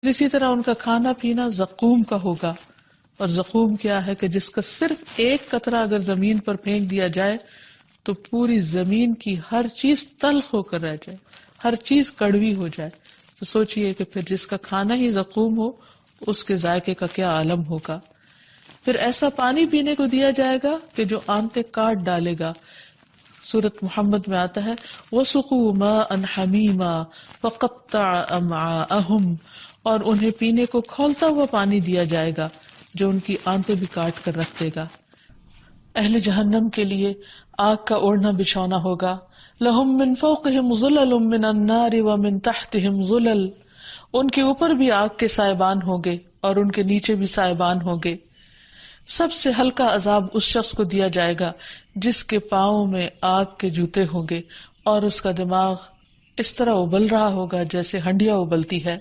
اسی طرح ان کا کھانا پینا زقوم کا ہوگا. اور زقوم کیا ہے کہ جس کا صرف ایک قطرہ اگر زمین پر پھینک دیا جائے تو پوری زمین کی ہر چیز تلخ ہو کر رہ جائے، ہر چیز کڑوی ہو جائے. تو سوچئے کہ پھر جس کا کھانا ہی زقوم ہو اس کے ذائقے کا کیا عالم ہوگا. پھر ایسا پانی پینے کو دیا جائے گا کہ جو آنتیں کاٹ ڈالے گا. سورۃ محمد میں آتا ہے وَسُقُوا مَاءً حَمِيمًا فَقَطَّعَ أَمْعَاءَهُمْ، اور انہیں پینے کو کھولتا ہوا پانی دیا جائے گا جو ان کی آنتیں بھی کاٹ کر رکھ دے گا. اہل جہنم کے لیے آگ کا اوڑھنا بچھونا ہوگا. لَهُم مِّن فَوْقِهِمْ ظُلَلٌ مِّنَ النَّارِ وَمِن تَحْتِهِمْ ظُلَلٌ، ان کے اوپر بھی آگ کے سائبان ہوں گے اور ان کے نیچے بھی سائبان ہوں گے. سب سے ہلکا عذاب اس شخص کو دیا جائے گا جس کے پاؤں میں آگ کے جوتے ہوں گے اور اس کا دماغ اس طرح ابل رہا ہوگا جیسے ہنڈیا ابلتی ہے.